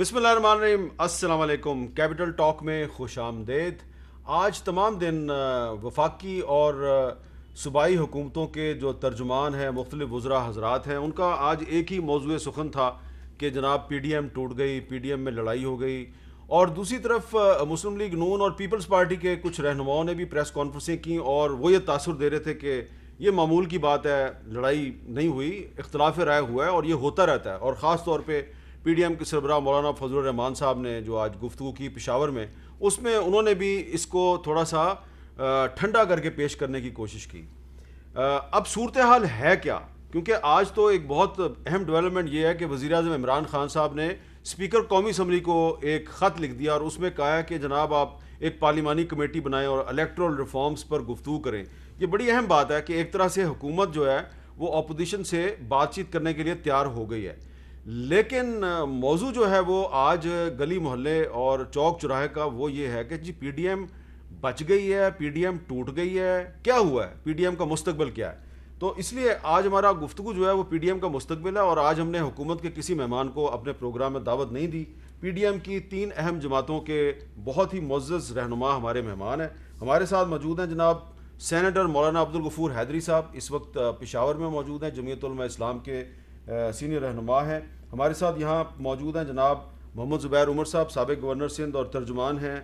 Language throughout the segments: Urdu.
بسم اللہ الرحمن الرحیم، السلام علیکم۔ کیپٹل ٹاک میں خوش آمدید۔ آج تمام دن وفاقی اور صوبائی حکومتوں کے جو ترجمان ہیں، مختلف وزراء حضرات ہیں، ان کا آج ایک ہی موضوع سخن تھا کہ جناب پی ڈی ایم ٹوٹ گئی، پی ڈی ایم میں لڑائی ہو گئی۔ اور دوسری طرف مسلم لیگ نون اور پیپلز پارٹی کے کچھ رہنماؤں نے بھی پریس کانفرنسیں کی اور وہ یہ تاثر دے رہے تھے کہ یہ معمول کی بات ہے، لڑائی نہیں ہوئی، اختلاف رائے ہوا ہے اور یہ ہوتا رہتا ہے۔ اور خاص طور پہ پی ڈی ایم کے سربراہ مولانا فضل الرحمان صاحب نے جو آج گفتگو کی پشاور میں، اس میں انہوں نے بھی اس کو تھوڑا سا ٹھنڈا کر کے پیش کرنے کی کوشش کی۔ اب صورتحال ہے کیا؟ کیونکہ آج تو ایک بہت اہم ڈیولپمنٹ یہ ہے کہ وزیر اعظم عمران خان صاحب نے اسپیکر قومی اسمبلی کو ایک خط لکھ دیا اور اس میں کہا ہے کہ جناب آپ ایک پارلیمانی کمیٹی بنائیں اور الیکٹرل ریفارمز پر گفتگو کریں۔ یہ بڑی اہم بات ہے کہ ایک طرح سے حکومت جو ہے وہ اپوزیشن سے بات چیت کرنے کے لیے تیار ہو گئی ہے، لیکن موضوع جو ہے وہ آج گلی محلے اور چوک چوراہے کا وہ یہ ہے کہ جی پی ڈی ایم بچ گئی ہے، پی ڈی ایم ٹوٹ گئی ہے، کیا ہوا ہے، پی ڈی ایم کا مستقبل کیا ہے؟ تو اس لیے آج ہمارا گفتگو جو ہے وہ پی ڈی ایم کا مستقبل ہے، اور آج ہم نے حکومت کے کسی مہمان کو اپنے پروگرام میں دعوت نہیں دی۔ پی ڈی ایم کی 3 اہم جماعتوں کے بہت ہی معزز رہنما ہمارے مہمان ہیں۔ ہمارے ساتھ موجود ہیں جناب سینیٹر مولانا عبدالغفور حیدری صاحب، اس وقت پشاور میں موجود ہیں، جمعیت علماء اسلام کے سینئر رہنما ہیں۔ ہمارے ساتھ یہاں موجود ہیں جناب محمد زبیر عمر صاحب، سابق گورنر سندھ اور ترجمان ہیں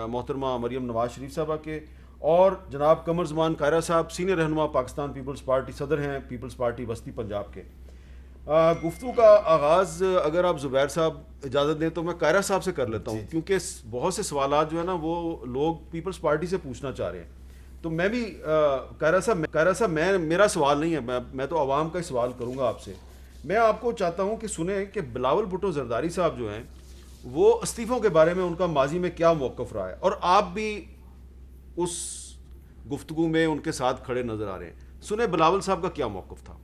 محترمہ مریم نواز شریف صاحبہ کے، اور جناب قمر زمان قاہرہ صاحب، سینئر رہنما پاکستان پیپلز پارٹی، صدر ہیں پیپلز پارٹی وسطی پنجاب کے۔ گفتگو کا آغاز اگر آپ زبیر صاحب اجازت دیں تو میں قاہرہ صاحب سے کر لیتا ہوں، کیونکہ بہت سے سوالات جو ہے نا وہ لوگ پیپلز پارٹی سے پوچھنا چاہ رہے ہیں۔ تو میں بھی قاہرہ صاحب میرا سوال نہیں ہے، میں تو عوام کا ہی سوال کروں گا آپ سے۔ میں آپ کو چاہتا ہوں کہ سنیں کہ بلاول بھٹو زرداری صاحب جو ہیں وہ استعفوں کے بارے میں ان کا ماضی میں کیا موقف رہا ہے، اور آپ بھی اس گفتگو میں ان کے ساتھ کھڑے نظر آ رہے ہیں۔ سنیں بلاول صاحب کا کیا موقف تھا۔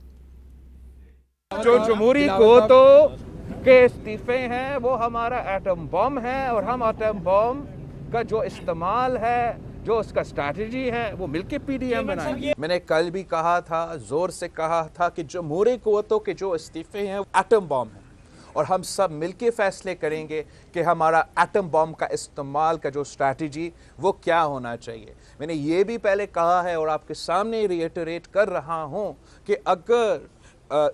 جو جمہوری قوتوں کے استعفے ہیں وہ ہمارا ایٹم بم ہے، اور ہم ایٹم بم کا جو استعمال ہے، جو اس کا اسٹریٹجی ہے، وہ مل کے پی ڈی ایم بنائیں گے۔ میں نے کل بھی کہا تھا، زور سے کہا تھا کہ جمہوری قوتوں کے جو استعفے ہیں ایٹم بم ہیں، اور ہم سب مل کے فیصلے کریں گے کہ ہمارا ایٹم بم کا استعمال کا جو اسٹریٹجی وہ کیا ہونا چاہیے۔ میں نے یہ بھی پہلے کہا ہے اور آپ کے سامنے ریٹریٹ کر رہا ہوں کہ اگر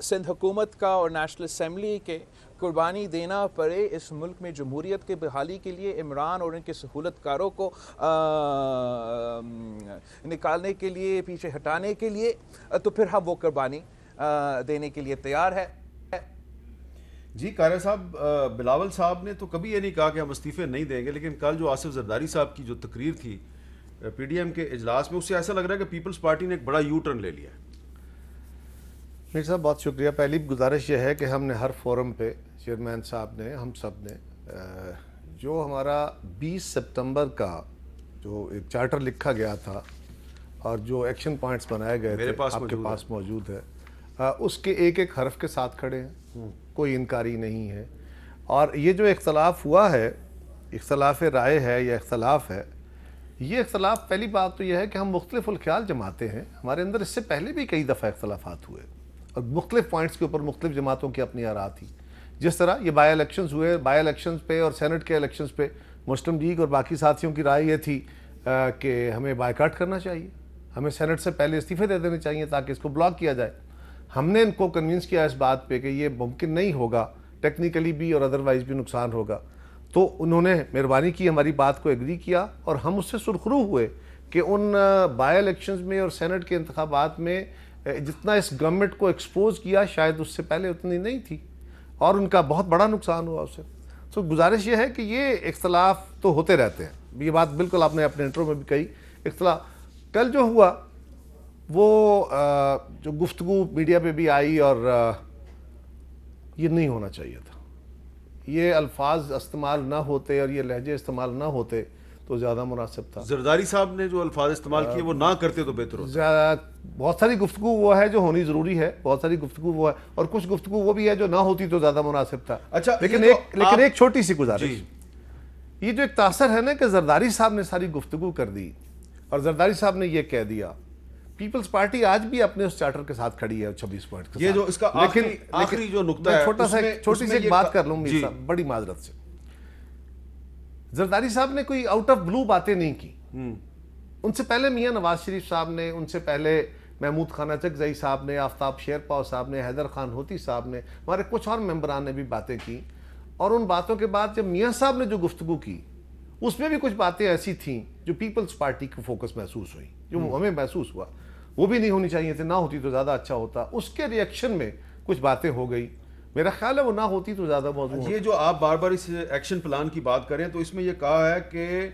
سندھ حکومت کا اور نیشنل اسمبلی کے قربانی دینا پڑے اس ملک میں جمہوریت کے بحالی کے لیے، عمران اور ان کے سہولت کاروں کو نکالنے کے لیے، پیچھے ہٹانے کے لیے، تو پھر ہم وہ قربانی دینے کے لیے تیار ہے۔ جی قاہرہ صاحب، بلاول صاحب نے تو کبھی یہ نہیں کہا کہ ہم استعفے نہیں دیں گے، لیکن کل جو آصف زرداری صاحب کی جو تقریر تھی پی ڈی ایم کے اجلاس میں، اس سے ایسا لگ رہا ہے کہ پیپلز پارٹی نے ایک بڑا یو ٹرن لے لیا ہے۔ میر صاحب بہت شکریہ۔ پہلی گزارش یہ ہے کہ ہم نے ہر فورم پہ چیئرمین صاحب نے، ہم سب نے جو ہمارا 20 سپتمبر کا جو ایک چارٹر لکھا گیا تھا اور جو ایکشن پوائنٹس بنائے گئے تھے آپ کے پاس موجود ہے، اس کے ایک ایک حرف کے ساتھ کھڑے ہیں، کوئی انکاری نہیں ہے۔ اور یہ جو اختلاف ہوا ہے، اختلاف رائے ہے یا اختلاف ہے، یہ اختلاف پہلی بات تو یہ ہے کہ ہم مختلف الخیال جماعتیں ہیں، ہمارے اندر اس سے پہلے بھی کئی دفعہ اختلافات ہوئے اور مختلف پوائنٹس کے اوپر مختلف جماعتوں کی اپنی آراء تھی۔ جس طرح یہ بائی الیکشنز ہوئے، بائی الیکشنز پہ اور سینٹ کے الیکشنز پہ مسلم لیگ اور باقی ساتھیوں کی رائے یہ تھی کہ ہمیں بائیکاٹ کرنا چاہیے، ہمیں سینٹ سے پہلے استعفے دے دینے چاہیے تاکہ اس کو بلاک کیا جائے۔ ہم نے ان کو کنونس کیا اس بات پہ کہ یہ ممکن نہیں ہوگا، ٹیکنیکلی بھی اور ادروائز بھی نقصان ہوگا، تو انہوں نے مہربانی کی، ہماری بات کو ایگری کیا، اور ہم اس سے سرخرو ہوئے کہ ان بائی الیکشنز میں اور سینٹ کے انتخابات میں جتنا اس گورنمنٹ کو ایکسپوز کیا شاید اس سے پہلے اتنی نہیں تھی، اور ان کا بہت بڑا نقصان ہوا اسے۔ تو گزارش یہ ہے کہ یہ اختلاف تو ہوتے رہتے ہیں، یہ بات بالکل آپ نے اپنے انٹرو میں بھی کہی۔ اختلاف کل جو ہوا وہ جو گفتگو میڈیا پہ بھی آئی، اور یہ نہیں ہونا چاہیے تھا، یہ الفاظ استعمال نہ ہوتے اور یہ لہجے استعمال نہ ہوتے تو زیادہ مناسب تھا۔ زرداری صاحب نے جو الفاظ استعمال کیے وہ نہ کرتے تو بہتر ہوتا۔ بہت ساری گفتگو وہ ہے جو ہونی ضروری ہے، بہت ساری گفتگو وہ ہے، اور کچھ گفتگو وہ بھی ہے جو نہ ہوتی تو زیادہ مناسب تھا۔ اچھا، لیکن ایک چھوٹی سی گزارش، یہ جو ایک تاثر ہے نا کہ زرداری صاحب نے ساری گفتگو کر دی اور زرداری صاحب نے یہ کہہ دیا پیپلز پارٹی آج بھی اپنے اس چارٹر کے ساتھ کھڑی ہے 26 پوائنٹ کے یہ ساتھ. جو اس کا آخری جو نقطہ ہے, چھوٹی سی ایک بات کر لوں میر صاحب, بڑی معذرت سے. زرداری صاحب نے کوئی آؤٹ آف بلو باتیں نہیں کی. ان سے پہلے میاں نواز شریف صاحب نے, ان سے پہلے محمود خانہ چکزئی صاحب نے, آفتاب شیرپاؤ صاحب نے, حیدر خان ہوتی صاحب نے, ہمارے کچھ اور ممبران نے بھی باتیں کی. اور ان باتوں کے بعد جب میاں صاحب نے جو گفتگو کی اس میں بھی کچھ باتیں ایسی تھیں جو پیپلز پارٹی کو فوکس محسوس ہوئی, جو ہمیں محسوس ہوا. وہ بھی نہیں ہونی چاہیے تھے, نہ ہوتی تو زیادہ اچھا ہوتا. اس کے ریئیکشن میں کچھ باتیں ہو گئی, میرا خیال ہے وہ نہ ہوتی تو زیادہ موضوع ہوتا. یہ جو آپ بار بار اس ایکشن پلان کی بات کریں تو اس میں یہ کہا ہے کہ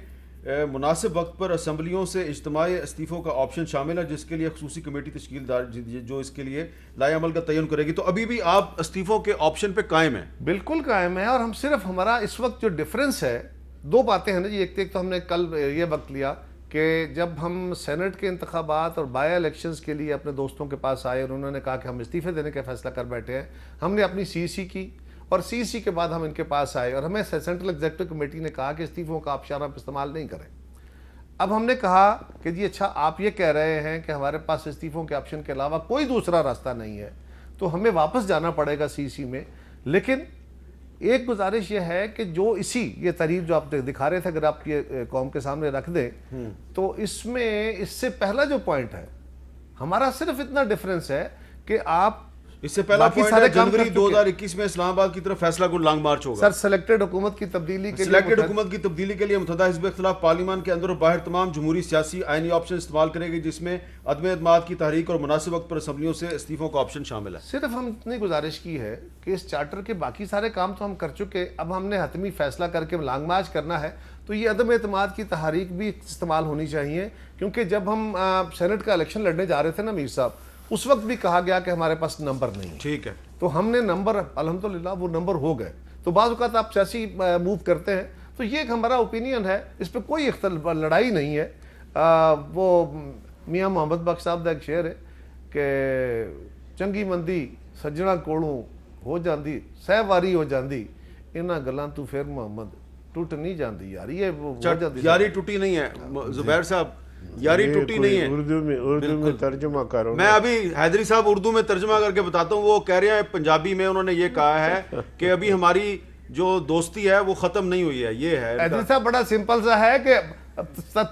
مناسب وقت پر اسمبلیوں سے اجتماعی استعفوں کا آپشن شامل ہے, جس کے لیے خصوصی کمیٹی تشکیل دار جو اس کے لیے لائے عمل کا تعین کرے گی. تو ابھی بھی آپ استعفوں کے آپشن پہ قائم ہیں؟ بالکل قائم ہے. اور ہم صرف, ہمارا اس وقت جو ڈفرینس ہے, دو باتیں ہیں نا جی. ایک تو ہم نے کل یہ وقت لیا کہ جب ہم سینٹ کے انتخابات اور بائی الیکشنز کے لیے اپنے دوستوں کے پاس آئے اور انہوں نے کہا کہ ہم استعفے دینے کا فیصلہ کر بیٹھے ہیں, ہم نے اپنی سی کی, اور سی کے بعد ہم ان کے پاس آئے اور ہمیں سینٹرل ایگزیکٹو کمیٹی نے کہا کہ استعفوں کا آپ شرح استعمال نہیں کریں. اب ہم نے کہا کہ جی اچھا, آپ یہ کہہ رہے ہیں کہ ہمارے پاس استعفوں کے آپشن کے علاوہ کوئی دوسرا راستہ نہیں ہے, تو ہمیں واپس جانا پڑے گا سی میں. لیکن ایک گزارش یہ ہے کہ جو یہ تحریر جو آپ دکھا رہے تھے, اگر آپ یہ قوم کے سامنے رکھ دیں تو اس میں اس سے پہلا جو پوائنٹ ہے ہمارا صرف اتنا ڈفرینس ہے کہ آپ, اس سے پہلا پوائنٹ ہے جنوری 2021 میں اسلام آباد کی طرف فیصلہ کن لانگ مارچ ہوگا. سر سلیکٹڈ حکومت کی تبدیلی کے لیے متحدہ حزب اختلاف پارلیمان کے اندر و باہر تمام جمہوری سیاسی آئینی آپشن استعمال کرے گی, جس میں عدم اعتماد کی تحریک اور مناسب وقت پر اسمبلیوں سے استعفوں کا آپشن شامل ہے. صرف ہم اتنی گزارش کی ہے کہ اس چارٹر کے باقی سارے کام تو ہم کر چکے, اب ہم نے حتمی فیصلہ کر کے لانگ مارچ کرنا ہے. تو یہ عدم اعتماد کی تحریک بھی استعمال ہونی چاہیے, کیونکہ جب ہم سینٹ کا الیکشن لڑنے جا رہے تھے نا میر صاحب, اس وقت بھی کہا گیا کہ ہمارے پاس نمبر نہیں. ٹھیک ہے, تو ہم نے نمبر, الحمدللہ وہ نمبر ہو گئے. تو بعض اوقات آپ سیاسی موو کرتے ہیں, تو یہ ایک ہمارا اوپینین ہے, اس پہ کوئی لڑائی نہیں ہے. وہ میاں محمد بخش صاحب کا ایک شعر ہے کہ چنگی مندی سجنا کوڑوں ہو جاندی, سہ واری ہو جاندی, انہاں گلاں تو پھر محمد ٹوٹ نہیں جاندی. یار یہ یاری ٹوٹی نہیں ہے زبیر صاحب, یاری ٹوٹی نہیں ہے. اردو میں ترجمہ کرو. میں ابھی حیدری صاحب اردو میں ترجمہ کر کے بتاتا ہوں. وہ کہہ رہے ہیں پنجابی میں, انہوں نے یہ کہا ہے کہ ابھی ہماری جو دوستی ہے وہ ختم نہیں ہوئی ہے. یہ ہے حیدری صاحب, بڑا سمپل سا ہے کہ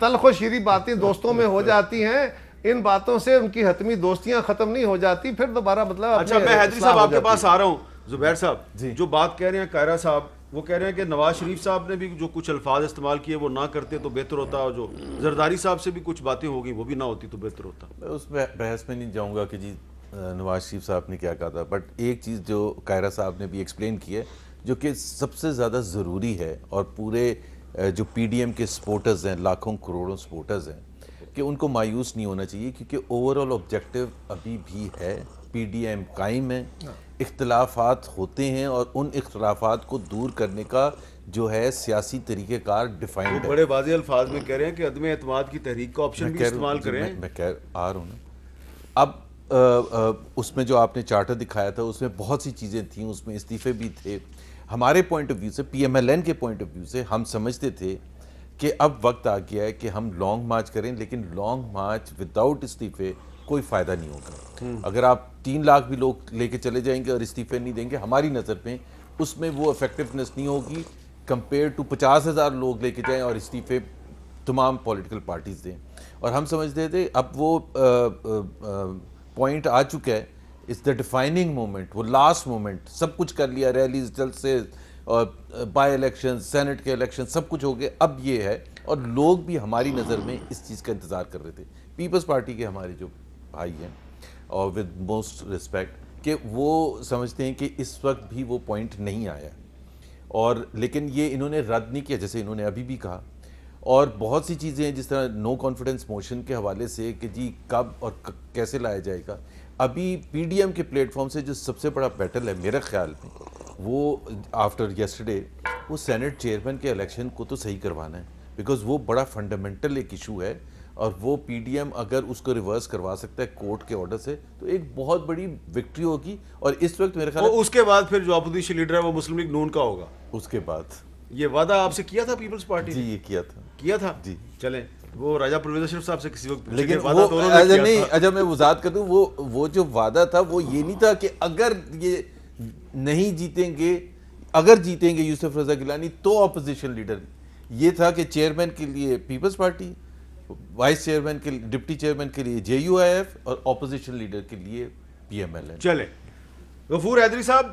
تلخ و شیریں باتیں دوستوں میں ہو جاتی ہیں, ان باتوں سے ان کی حتمی دوستیاں ختم نہیں ہو جاتی, پھر دوبارہ مطلب. اچھا, میں حیدری صاحب آپ کے پاس آ رہا ہوں. زبیر صاحب جو بات کہہ رہے ہیں قاہرہ صاحب, وہ کہہ رہے ہیں کہ نواز شریف صاحب نے بھی جو کچھ الفاظ استعمال کیے وہ نہ کرتے تو بہتر ہوتا, اور جو زرداری صاحب سے بھی کچھ باتیں ہو گئی وہ بھی نہ ہوتی تو بہتر ہوتا. میں اس بحث میں نہیں جاؤں گا کہ جی نواز شریف صاحب نے کیا کہا تھا, بٹ ایک چیز جو قاہرہ صاحب نے بھی ایکسپلین کی ہے جو کہ سب سے زیادہ ضروری ہے, اور پورے جو پی ڈی ایم کے سپورٹرز ہیں, لاکھوں کروڑوں سپورٹرز ہیں, کہ ان کو مایوس نہیں ہونا چاہیے, کیونکہ اوور آل آبجیکٹیو ابھی بھی ہے, پی ڈی ایم قائم ہے. اختلافات ہوتے ہیں اور ان اختلافات کو دور کرنے کا جو ہے سیاسی طریقہ کار ڈیفائنڈ ہے. بڑے واضح الفاظ میں کہہ رہے ہیں کہ عدم اعتماد کی تحریک کا آپشن بھی استعمال کریں. میں کہہ آ رہا ہوں نا. اب اس میں جو آپ نے چارٹر دکھایا تھا اس میں بہت سی چیزیں تھیں, اس میں استعفے بھی تھے. ہمارے پوائنٹ آف ویو سے, پی ایم ایل این کے پوائنٹ آف ویو سے, ہم سمجھتے تھے کہ اب وقت آ گیا ہے کہ ہم لانگ مارچ کریں, لیکن لانگ مارچ وداؤٹ استعفے کوئی فائدہ نہیں ہوگا. اگر آپ 3 لاکھ بھی لوگ لے کے چلے جائیں گے اور استعفے نہیں دیں گے, ہماری نظر میں اس میں وہ افیکٹونیس نہیں ہوگی کمپیئر ٹو 50,000 لوگ لے کے جائیں اور استعفے تمام پولیٹیکل پارٹیز دیں. اور ہم سمجھتے تھے اب وہ پوائنٹ آ چکا ہے, اٹس دا ڈیفائننگ مومنٹ, وہ لاسٹ مومنٹ. سب کچھ کر لیا, ریلیز, جلسے, اور بائی الیکشن, سینٹ کے الیکشن, سب کچھ ہو گئے. اب یہ ہے, اور لوگ بھی ہماری نظر میں اس چیز کا انتظار کر رہے تھے, پیپلز پارٹی کے ہمارے جو بھائی ہیں, اور ود موسٹ رسپیکٹ, کہ وہ سمجھتے ہیں کہ اس وقت بھی وہ پوائنٹ نہیں آیا. اور لیکن یہ انہوں نے رد نہیں کیا, جیسے انہوں نے ابھی بھی کہا. اور بہت سی چیزیں ہیں جس طرح نو کانفیڈنس موشن کے حوالے سے کہ جی کب اور کیسے لایا جائے گا. ابھی پی ڈی ایم کے پلیٹ فارم سے جو سب سے بڑا بیٹل ہے میرے خیال میں, وہ آفٹر یسٹرڈے, وہ سینٹ چیئرمین کے الیکشن کو تو صحیح کروانا ہے, بیکاز وہ بڑا فنڈامنٹل ایک ایشو ہے, اور وہ پی ڈی ایم اگر اس کو ریورس کروا سکتا ہے کورٹ کے آرڈر سے تو ایک بہت بڑی وکٹری ہوگی. اور اس وقت میرے خیال ہے اس کے بعد پھر جو اپوزیشن لیڈر ہے وہ مسلم لیگ نون کا ہوگا. اس کے بعد یہ وعدہ آپ سے کیا تھا پیپلز پارٹی جی, یہ کیا تھا جی. چلیں وہ راجہ پرویز اشرف صاحب سے کسی وقت لیکن وعدہ وہ تو انہوں نے کیا نہیں، تھا۔ اچھا میں وضاحت کر دوں، وہ جو وعدہ تھا وہ یہ نہیں تھا کہ اگر یہ نہیں جیتیں گے، اگر جیتیں گے یوسف رضا گیلانی تو اپوزیشن لیڈر، یہ تھا کہ چیئرمین کے لیے پیپلز پارٹی، وائس چیئرمین کے ڈپٹی چیئرمین کے لیے JUIF اور اپوزیشن لیڈر کے لیے PMLN۔ چلے غفور حیدری صاحب،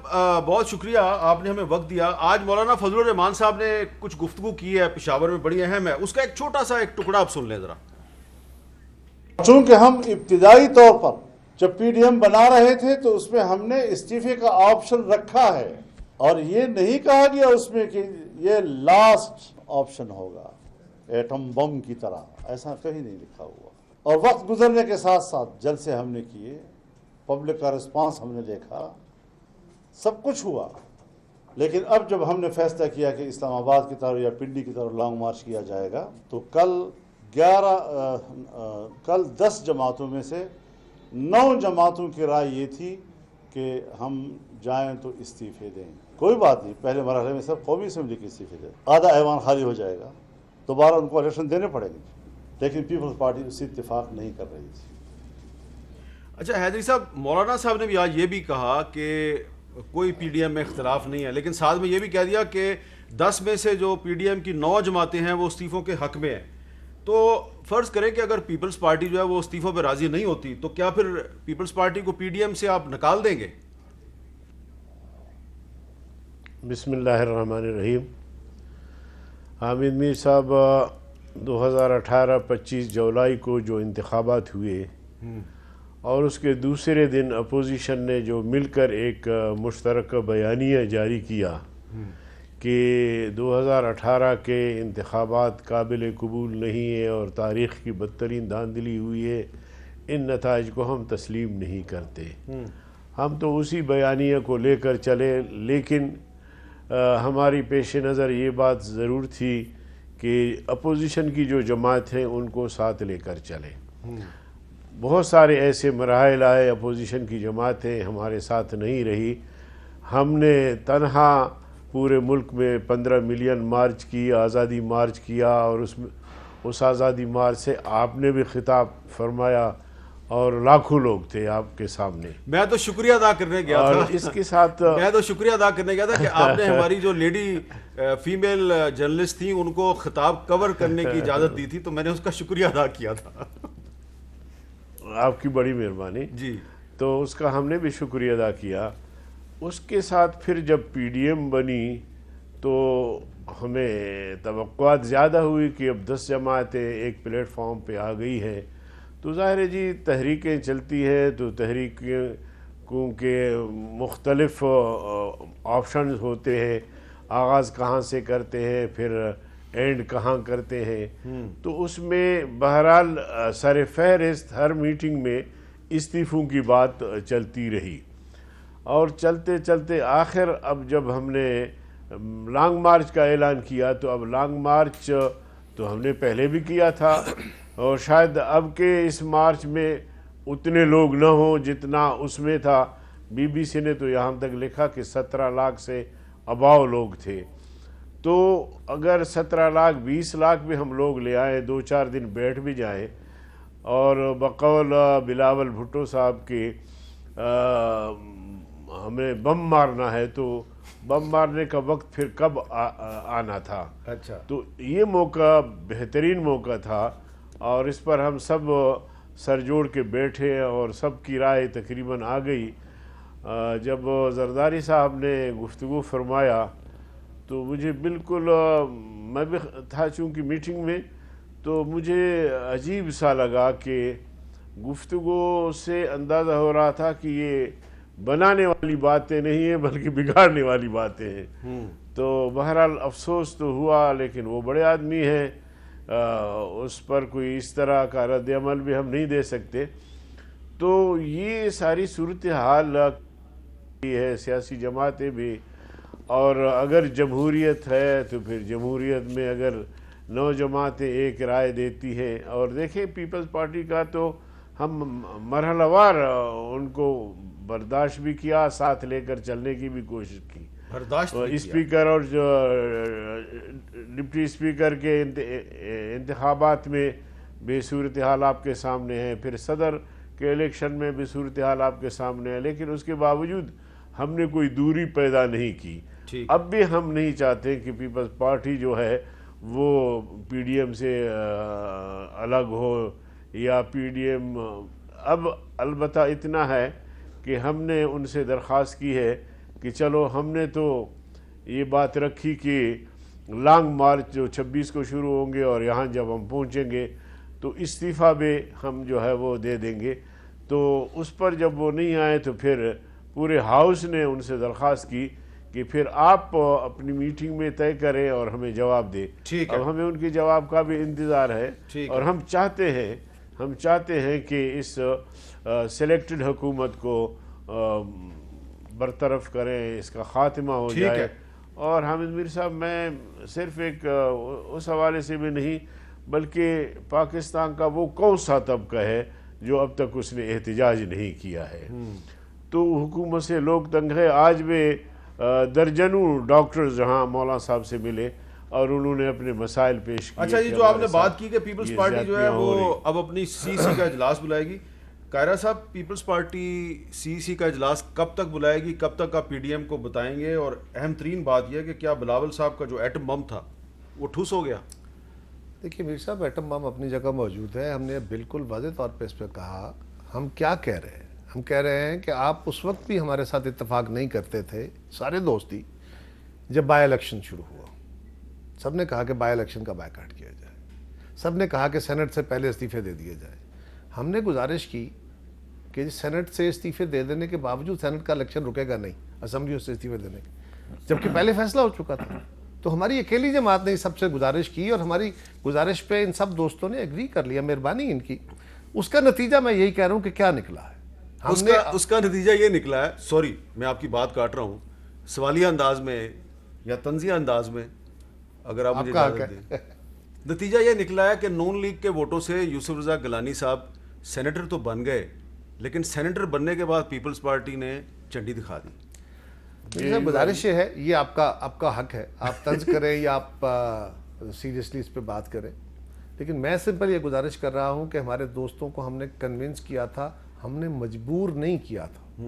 بہت شکریہ، آپ نے ہمیں وقت دیا۔ آج مولانا فضل الرحمان صاحب نے کچھ گفتگو کی ہے پشاور میں، بڑی اہم ہے، اس کا ایک چھوٹا سا ایک ٹکڑا آپ سن لیں ذرا۔ چونکہ ہم ابتدائی طور پر جب PDM بنا رہے تھے تو اس میں ہم نے استعفے کا آپشن رکھا ہے، اور یہ نہیں کہا گیا اس میں کہ یہ لاسٹ آپشن ہوگا ایٹم بم کی طرح، ایسا کہیں نہیں لکھا ہوا۔ اور وقت گزرنے کے ساتھ ساتھ جلسے ہم نے کیے، پبلک کا رسپانس ہم نے دیکھا، سب کچھ ہوا، لیکن اب جب ہم نے فیصلہ کیا کہ اسلام آباد کی طرف یا پنڈی کی طرف لانگ مارچ کیا جائے گا، تو کل 10 جماعتوں میں سے 9 جماعتوں کی رائے یہ تھی کہ ہم جائیں تو استعفے دیں۔ کوئی بات نہیں، پہلے مرحلے میں سب قومی اسمبلی کے استعفے دیں، آدھا ایوان خالی ہو جائے گا، دوبارہ ان کو الیکشن دینے پڑیں گے، لیکن پیپلز پارٹی اس سے اتفاق نہیں کر رہی تھی۔ اچھا حیدری صاحب، مولانا صاحب نے بھی آج یہ بھی کہا کہ کوئی PDM میں اختلاف نہیں ہے، لیکن ساتھ میں یہ بھی کہہ دیا کہ 10 میں سے جو PDM کی 9 جماعتیں ہیں وہ استعفوں کے حق میں ہیں۔ تو فرض کریں کہ اگر پیپلز پارٹی جو ہے وہ استعفوں پہ راضی نہیں ہوتی تو کیا پھر پیپلز پارٹی کو PDM سے آپ نکال دیں گے؟ بسم اللہ الرحمن الرحیم۔ حامد میر صاحب، 2018-25 جولائی کو جو انتخابات ہوئے اور اس کے دوسرے دن اپوزیشن نے جو مل کر ایک مشترکہ بیانیہ جاری کیا کہ 2018 کے انتخابات قابل قبول نہیں ہے اور تاریخ کی بدترین دھاندلی ہوئی ہے، ان نتائج کو ہم تسلیم نہیں کرتے۔ ہم تو اسی بیانیہ کو لے کر چلے، لیکن ہماری پیش نظر یہ بات ضرور تھی کہ اپوزیشن کی جو جماعت ہیں ان کو ساتھ لے کر چلیں۔ بہت سارے ایسے مراحل آئے، اپوزیشن کی جماعتیں ہمارے ساتھ نہیں رہی، ہم نے تنہا پورے ملک میں 15 ملین مارچ کی، آزادی مارچ کیا، اور اس آزادی مارچ سے آپ نے بھی خطاب فرمایا اور لاکھوں لوگ تھے آپ کے سامنے۔ میں تو شکریہ ادا کرنے گیا تھا، اور اس کے ساتھ میں تو شکریہ ادا کرنے گیا تھا کہ آپ نے ہماری جو لیڈی فیمیل جرنلسٹ تھیں ان کو خطاب کور کرنے کی اجازت دی تھی، تو میں نے اس کا شکریہ ادا کیا تھا۔ آپ کی بڑی مہربانی جی، تو اس کا ہم نے بھی شکریہ ادا کیا۔ اس کے ساتھ پھر جب PDM بنی تو ہمیں توقعات زیادہ ہوئی کہ اب 10 جماعتیں ایک پلیٹ فارم پہ آ گئی ہیں، تو ظاہر ہے جی تحریکیں چلتی ہیں تو تحریکوں کے مختلف آپشنز ہوتے ہیں، آغاز کہاں سے کرتے ہیں، پھر اینڈ کہاں کرتے ہیں، تو اس میں بہرحال سر فہرست ہر میٹنگ میں استعفوں کی بات چلتی رہی، اور چلتے چلتے آخر اب جب ہم نے لانگ مارچ کا اعلان کیا تو اب لانگ مارچ تو ہم نے پہلے بھی کیا تھا، اور شاید اب کے اس مارچ میں اتنے لوگ نہ ہوں جتنا اس میں تھا۔ BBC نے تو یہاں تک لکھا کہ 17 لاکھ سے اباؤ لوگ تھے، تو اگر 17 لاکھ 20 لاکھ بھی ہم لوگ لے آئیں، 2-4 دن بیٹھ بھی جائیں، اور بقول بلاول بھٹو صاحب کے ہمیں بم مارنا ہے تو بم مارنے کا وقت پھر کب آنا تھا؟ اچھا، تو یہ موقع بہترین موقع تھا، اور اس پر ہم سب سر جوڑ کے بیٹھے اور سب کی رائے تقریباً آ گئی۔ جب زرداری صاحب نے گفتگو فرمایا تو مجھے بالکل، میں بھی تھا چونکہ میٹنگ میں، تو مجھے عجیب سا لگا کہ گفتگو سے اندازہ ہو رہا تھا کہ یہ بنانے والی باتیں نہیں ہیں بلکہ بگاڑنے والی باتیں ہیں۔ تو بہرحال افسوس تو ہوا، لیکن وہ بڑے آدمی ہیں، اس پر کوئی اس طرح کا رد عمل بھی ہم نہیں دے سکتے۔ تو یہ ساری صورتحال ہے، سیاسی جماعتیں بھی، اور اگر جمہوریت ہے تو پھر جمہوریت میں اگر 9 جماعتیں ایک رائے دیتی ہیں، اور دیکھیں پیپلز پارٹی کا تو ہم مرحلہ وار ان کو برداشت بھی کیا، ساتھ لے کر چلنے کی بھی کوشش کی، برداشت نہیں کیا۔ اسپیکر اور جو ڈپٹی اسپیکر کے انتخابات میں بھی صورتحال آپ کے سامنے ہے، پھر صدر کے الیکشن میں بھی صورتحال آپ کے سامنے ہے، لیکن اس کے باوجود ہم نے کوئی دوری پیدا نہیں کی۔ اب بھی ہم نہیں چاہتے کہ پیپلز پارٹی جو ہے وہ پی ڈی ایم سے الگ ہو یا پی ڈی ایم، اب البتہ اتنا ہے کہ ہم نے ان سے درخواست کی ہے کہ چلو ہم نے تو یہ بات رکھی کہ لانگ مارچ جو 26 کو شروع ہوں گے اور یہاں جب ہم پہنچیں گے تو استعفیٰ بھی ہم جو ہے وہ دے دیں گے، تو اس پر جب وہ نہیں آئے تو پھر پورے ہاؤس نے ان سے درخواست کی کہ پھر آپ اپنی میٹنگ میں طے کریں اور ہمیں جواب دیں۔ اب ہمیں ان کے جواب کا بھی انتظار ہے، اور ہم چاہتے ہیں کہ اس سلیکٹڈ حکومت کو برطرف کریں، اس کا خاتمہ ہو جائے۔ اور حامد میر صاحب، میں صرف ایک اس حوالے سے بھی نہیں بلکہ پاکستان کا وہ کون سا طبقہ ہے جو اب تک اس نے احتجاج نہیں کیا ہے؟ تو حکومت سے لوگ تنگ ہے۔ آج بھی درجنوں ڈاکٹرز جہاں مولانا صاحب سے ملے اور انہوں نے اپنے مسائل پیش کیے۔ اچھا، یہ جو آپ نے بات کی کہ پیپلز پارٹی جو ہے وہ اب اپنی سی سی کا اجلاس بلائے گی، قاہرہ صاحب پیپلز پارٹی سی سی کا اجلاس کب تک بلائے گی، کب تک آپ پی ڈی ایم کو بتائیں گے؟ اور اہم ترین بات یہ ہے کہ کیا بلاول صاحب کا جو ایٹم بم تھا وہ ٹھوس ہو گیا؟ دیکھیے میر صاحب، ایٹم بم اپنی جگہ موجود ہے۔ ہم نے بالکل واضح طور پہ اس پہ کہا، ہم کیا کہہ رہے ہیں؟ ہم کہہ رہے ہیں کہ آپ اس وقت بھی ہمارے ساتھ اتفاق نہیں کرتے تھے، سارے دوستی، جب بائی الیکشن شروع ہوا سب نے کہا کہ بائی الیکشن کا بائیکاٹ کیا جائے، سب نے کہا کہ سینٹ سے پہلے استعفے دے دیے جائے۔ ہم نے گزارش کی کہ سینٹ سے استعفے دے دینے کے باوجود سینٹ کا الیکشن رکے گا نہیں اسمبلیوں سے استعفے دینے کے، جبکہ پہلے فیصلہ ہو چکا تھا۔ تو ہماری اکیلی جماعت نے سب سے گزارش کی اور ہماری گزارش پہ ان سب دوستوں نے ایگری کر لیا، مہربانی ان کی۔ اس کا نتیجہ میں یہی کہہ رہا ہوں کہ کیا نکلا ہے، اس کا نتیجہ یہ نکلا ہے، سوری میں آپ کی بات کاٹ رہا ہوں، سوالیہ انداز میں یا طنزیہ انداز میں اگر آپ مجھے اجازت دیں، نتیجہ یہ نکلا ہے کہ نون لیگ کے ووٹوں سے یوسف رضا گیلانی صاحب سینیٹر تو بن گئے، لیکن سینیٹر بننے کے بعد پیپلز پارٹی نے چنڈی دکھا دی۔ گزارش یہ ہے، یہ آپ کا حق ہے، آپ طنز کریں یا آپ سیریسلی اس پہ بات کریں، لیکن میں سمپل یہ گزارش کر رہا ہوں کہ ہمارے دوستوں کو ہم نے کنونس کیا تھا، ہم نے مجبور نہیں کیا تھا،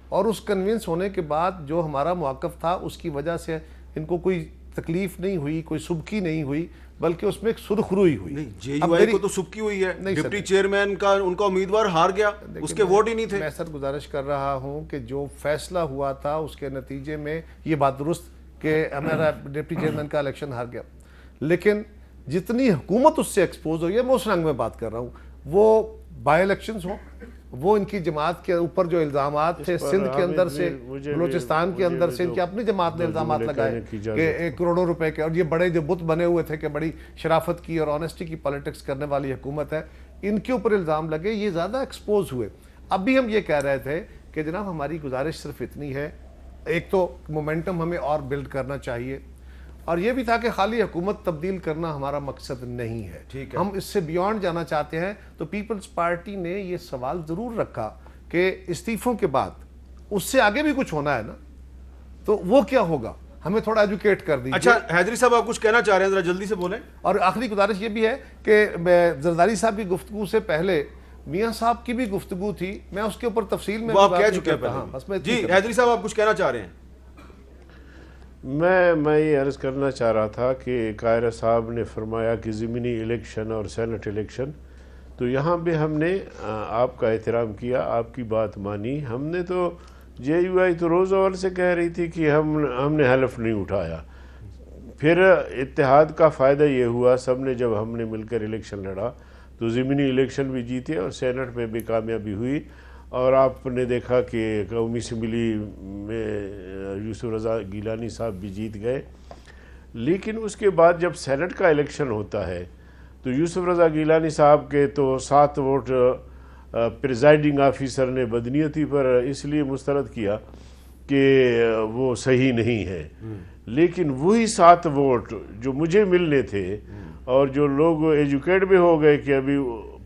اور اس کنونس ہونے کے بعد جو ہمارا موقف تھا اس کی وجہ سے ان کو کوئی تکلیف نہیں ہوئی، کوئی سبکی نہیں ہوئی، بلکہ اس میں ایک سرخروئی ہوئی۔ نہیں، جے یو آئی کو تو سبکی ہوئی ہے، ڈپٹی چیئرمین کا ان کا امیدوار ہار گیا، اس کے ووٹ ہی نہیں تھے۔ میں سر گزارش کر رہا ہوں کہ جو فیصلہ ہوا تھا اس کے نتیجے میں یہ بات درست کہ ہمارا ڈپٹی چیئرمین کا الیکشن ہار گیا، لیکن جتنی حکومت اس سے ایکسپوز ہوئی ہے، میں اس رنگ میں بات کر رہا ہوں، وہ بائی الیکشنز ہوں، وہ ان کی جماعت کے اوپر جو الزامات تھے سندھ کے اندر سے، بلوچستان کے اندر سے ان کی اپنی جماعت نے الزامات لگائے کہ کروڑوں روپے کے، اور یہ بڑے جو بت بنے ہوئے تھے کہ بڑی شرافت کی اور آنیسٹی کی پالیٹکس کرنے والی حکومت ہے، ان کے اوپر الزام لگے، یہ زیادہ ایکسپوز ہوئے۔ اب بھی ہم یہ کہہ رہے تھے کہ جناب ہماری گزارش صرف اتنی ہے، ایک تو مومنٹم ہمیں اور بلڈ کرنا چاہیے، اور یہ بھی تھا کہ خالی حکومت تبدیل کرنا ہمارا مقصد نہیں ہے، ہم اس سے بیونڈ جانا چاہتے ہیں۔ تو پیپلز پارٹی نے یہ سوال ضرور رکھا کہ استعفوں کے بعد اس سے آگے بھی کچھ ہونا ہے نا، تو وہ کیا ہوگا، ہمیں تھوڑا ایجوکیٹ کر دیجیے۔ اچھا حیدری صاحب، آپ کچھ کہنا چاہ رہے ہیں، ذرا جلدی سے بولیں۔ اور آخری گزارش یہ بھی ہے کہ زرداری صاحب کی گفتگو سے پہلے میاں صاحب کی بھی گفتگو تھی، میں اس کے اوپر تفصیل میں وہ آپ کہہ چکے ہیں۔ جی حیدری صاحب، آپ کچھ کہنا چاہ رہے ہیں؟ میں یہ عرض کرنا چاہ رہا تھا کہ قاہرہ صاحب نے فرمایا کہ ضمنی الیکشن اور سینٹ الیکشن، تو یہاں بھی ہم نے آپ کا احترام کیا، آپ کی بات مانی۔ ہم نے تو جے یو آئی تو روز اول سے کہہ رہی تھی کہ ہم نے حلف نہیں اٹھایا، پھر اتحاد کا فائدہ یہ ہوا، سب نے جب ہم نے مل کر الیکشن لڑا تو ضمنی الیکشن بھی جیتے اور سینٹ میں بھی کامیابی ہوئی، اور آپ نے دیکھا کہ قومی اسمبلی میں یوسف رضا گیلانی صاحب بھی جیت گئے۔ لیکن اس کے بعد جب سینٹ کا الیکشن ہوتا ہے تو یوسف رضا گیلانی صاحب کے تو 7 ووٹ پریزائڈنگ آفیسر نے بدنیتی پر اس لیے مسترد کیا کہ وہ صحیح نہیں ہے، لیکن وہی 7 ووٹ جو مجھے ملنے تھے اور جو لوگ ایجوکیٹ بھی ہو گئے کہ ابھی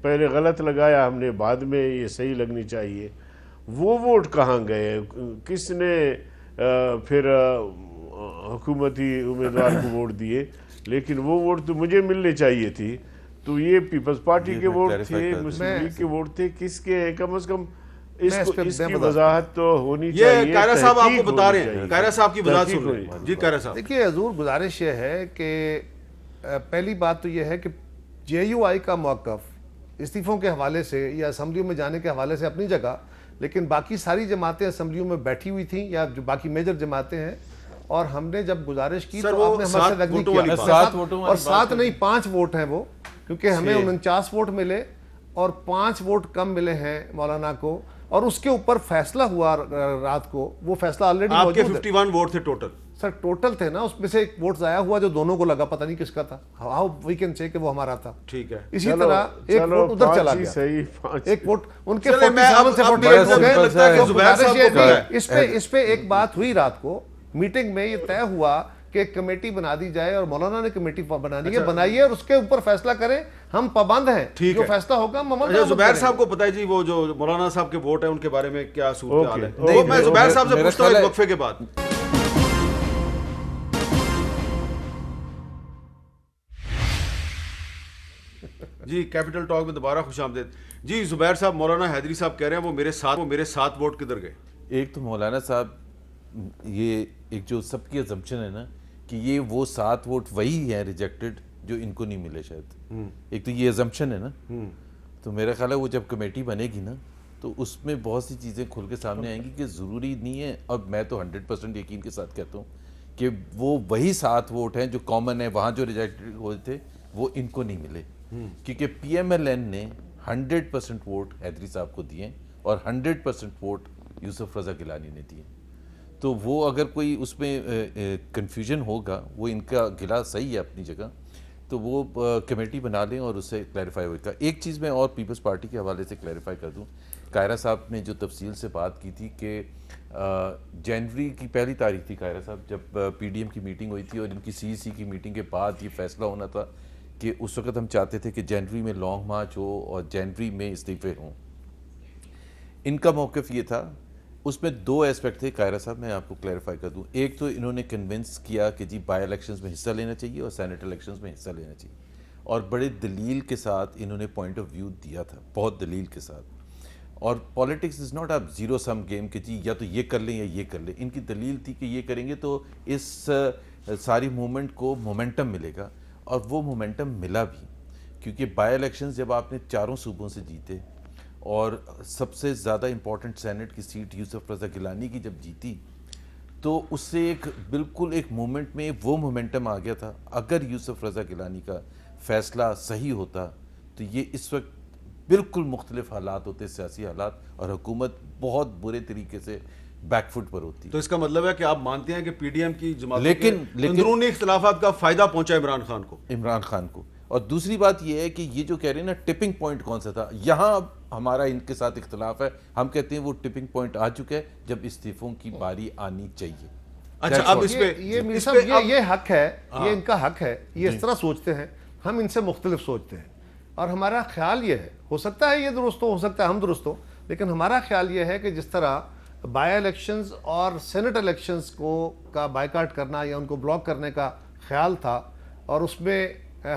پہلے غلط لگایا ہم نے، بعد میں یہ صحیح لگنی چاہیے، وہ ووٹ کہاں گئے؟ کس نے پھر حکومتی امیدوار کو ووٹ دیے، لیکن وہ ووٹ تو مجھے ملنے چاہیے تھی. تو یہ پیپلز پارٹی کے ووٹ تھے، مسلم لیگ کے ووٹ تھے، کس کے ہیں؟ کم از کم اس کی وضاحت تو ہونی چاہیے. یہ قائرہ صاحب آپ کو بتا رہے ہیں، قائرہ صاحب کی وضاحت سن رہے ہیں. جی قائرہ صاحب. دیکھیے حضور، گزارش یہ ہے کہ پہلی بات تو یہ ہے کہ جے یو آئی کا موقف استعفوں کے حوالے سے یا اسمبلیوں میں جانے کے حوالے سے اپنی جگہ، لیکن باقی ساری جماعتیں اسمبلیوں میں بیٹھی ہوئی تھیں یا جو باقی میجر جماعتیں ہیں، اور ہم نے جب گزارش کی تو آپ نے ہمارے ساتھ اگری کیا، اور 7 نہیں 5 ووٹ ہیں وہ، کیونکہ ہمیں 49 ووٹ ملے اور 5 ووٹ کم ملے ہیں مولانا کو، اور اس کے اوپر فیصلہ ہوا رات کو. وہ فیصلہ آلریڈی آپ کے موجود ہے. 51 ووٹ تھے ٹوٹل. سر ٹوٹل تھے نا، اس میں سے ایک ووٹ ضائع ہوا جو دونوں کو لگا، پتہ نہیں کس کا تھا. ہاؤ وی کین سے کہ وہ ہمارا تھا. ٹھیک ہے. اسی طرح ایک ووٹ ادھر چلا گیا، ایک ووٹ ان کے 47 سے 48 ہو گئے. اس پہ ایک بات ہوئی رات کو میٹنگ میں، یہ طے ہوا کہ ایک کمیٹی بنا دی جائے، اور مولانا نے کمیٹی بنانی ہے، بنائیے اور اس کے اوپر فیصلہ کریں. ہم پابند ہیں، جو فیصلہ ہوگا ہم عمل کریں. زبیر صاحب کو پتہ ہے جی وہ جو مولانا صاحب کے ووٹ ہیں ان کے بارے میں کیا صورتحال ہے؟ وہ میں زبیر صاحب سے پوچھتا ہوں ایک وقفے کے بعد. جی کیپٹل ٹاک میں دوبارہ خوش آمدید. جی زبیر صاحب، مولانا حیدری صاحب کہہ رہے ہیں وہ میرے 7 ووٹ کدھر گئے؟ ایک تو مولانا صاحب، یہ ایک جو سب کی ازمپشن ہے نا کہ یہ وہ 7 ووٹ وہی ہیں ریجیکٹڈ جو ان کو نہیں ملے شاید. ایک تو یہ ازمپشن ہے نا. تو میرا خیال ہے وہ جب کمیٹی بنے گی نا تو اس میں بہت سی چیزیں کھل کے سامنے آئیں گی کہ ضروری نہیں ہے. اب میں تو 100% یقین کے ساتھ کہتا ہوں کہ وہ وہی 7 ووٹ ہیں جو کامن ہیں، وہاں جو ریجیکٹڈ ہوئے تھے وہ ان کو نہیں ملے، کیونکہ پی ایم ایل این نے 100% ووٹ حیدری صاحب کو دیے اور 100% ووٹ یوسف رضا گیلانی نے دیے. تو وہ اگر کوئی اس میں کنفیوژن ہوگا، وہ ان کا گلا صحیح ہے اپنی جگہ، تو وہ کمیٹی بنا لیں اور اس سے کلیریفائی ہوگا. ایک چیز میں اور پیپلز پارٹی کے حوالے سے کلیریفائی کر دوں. قائرہ صاحب نے جو تفصیل سے بات کی تھی کہ جنوری کی 1 تاریخ تھی قائرہ صاحب جب پی ڈی ایم کی میٹنگ ہوئی تھی، اور ان کی سی سی کی میٹنگ کے بعد یہ فیصلہ ہونا تھا کہ اس وقت ہم چاہتے تھے کہ جنوری میں لانگ مارچ ہو اور جنوری میں استعفے ہوں. ان کا موقف یہ تھا، اس میں 2 ایسپیکٹ تھے قائرہ صاحب، میں آپ کو کلیریفائی کر دوں. ایک تو انہوں نے کنونس کیا کہ جی بائی الیکشنز میں حصہ لینا چاہیے اور سینٹ الیکشنز میں حصہ لینا چاہیے، اور بڑے دلیل کے ساتھ انہوں نے پوائنٹ آف ویو دیا تھا، بہت دلیل کے ساتھ. اور پالیٹکس از ناٹ اب زیرو سم گیم کہ جی یا تو یہ کر لیں یا یہ کر لیں. ان کی دلیل تھی کہ یہ کریں گے تو اس ساری موومنٹ کو مومنٹم ملے گا، اور وہ مومنٹم ملا بھی، کیونکہ بائی الیکشنز جب آپ نے 4 صوبوں سے جیتے اور سب سے زیادہ امپورٹنٹ سینٹ کی سیٹ یوسف رضا گیلانی کی جب جیتی، تو اس سے ایک بالکل ایک مومنٹ میں وہ مومنٹم آ گیا تھا. اگر یوسف رضا گیلانی کا فیصلہ صحیح ہوتا تو یہ اس وقت بالکل مختلف حالات ہوتے، سیاسی حالات، اور حکومت بہت برے طریقے سے بیک فٹ پر ہوتی. تو اس کا مطلب ہے کہ آپ مانتے ہیں کہ پی ڈی ایم کی جماعتوں کے اندرونی اختلافات کا فائدہ پہنچا عمران خان کو. اور دوسری بات یہ ہے کہ یہ جو کہہ رہے ہیں نا ٹپنگ پوائنٹ کون سا تھا، یہاں اب ہمارا ان کے ساتھ اختلاف ہے. ہم کہتے ہیں وہ ٹپنگ پوائنٹ آ چکا ہے جب استعفوں کی باری آنی چاہیے. اچھا اب اس پہ یہ حق ہے، یہ ان کا حق ہے، یہ اس طرح سوچتے ہیں، ہم ان سے مختلف سوچتے ہیں. اور ہمارا خیال یہ ہے، ہو سکتا ہے یہ درست ہو سکتا ہے ہم درست ہو، لیکن ہمارا خیال یہ ہے کہ جس طرح بائی الیکشنز اور سینٹ الیکشنز کا بائیکاٹ کرنا یا ان کو بلاک کرنے کا خیال تھا، اور اس میں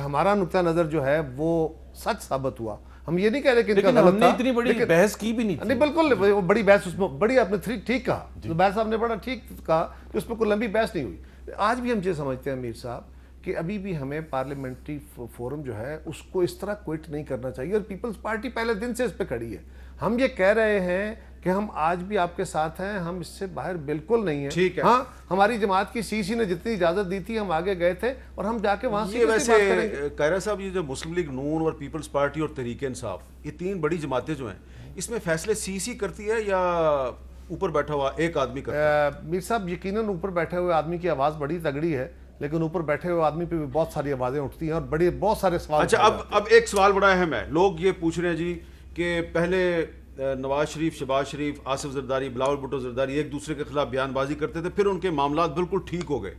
ہمارا نقطہ نظر جو ہے وہ سچ ثابت ہوا. ہم یہ نہیں کہہ رہے کہ ان کا غلط تھا، اتنی بڑی بحث کی بھی نہیں تھی. نہیں بالکل وہ بڑی بحث اس میں بڑی آپ نے ٹھیک کہا، زبیر صاحب نے بڑا ٹھیک کہا کہ اس میں کوئی لمبی بحث نہیں ہوئی. آج بھی ہم یہ سمجھتے ہیں امیر صاحب کہ ابھی بھی ہمیں پارلیمنٹری فورم جو ہے اس کو اس طرح کوئٹ نہیں کرنا چاہیے، اور پیپلز پارٹی پہلے دن سے اس پہ کھڑی ہے. ہم یہ کہہ رہے ہیں کہ ہم آج بھی آپ کے ساتھ ہیں، ہم اس سے باہر بالکل نہیں ہیں. ٹھیک ہے. ہاں ہماری جماعت کی سی سی نے جتنی اجازت دی تھی ہم آگے گئے تھے، اور ہم جا کے وہاں سے ویسے قائرہ صاحب یہ جو مسلم لیگ نون اور پیپلز پارٹی اور تحریک انصاف، یہ 3 بڑی جماعتیں جو ہیں، اس میں فیصلے سی سی کرتی ہے یا اوپر بیٹھا ہوا ایک آدمی کرتا ہے؟ میر صاحب یقیناً اوپر بیٹھے ہوئے آدمی کی آواز بڑی تگڑی ہے، لیکن اوپر بیٹھے ہوئے آدمی پہ بھی بہت ساری آوازیں اٹھتی ہیں اور بہت سارے سوال. اچھا اب ایک سوال بڑا اہم ہے. لوگ یہ پوچھ رہے ہیں جی کہ پہلے نواز شریف، شہباز شریف، آصف زرداری، بلاول بھٹو زرداری ایک دوسرے کے خلاف بیان بازی کرتے تھے، پھر ان کے معاملات بالکل ٹھیک ہو گئے.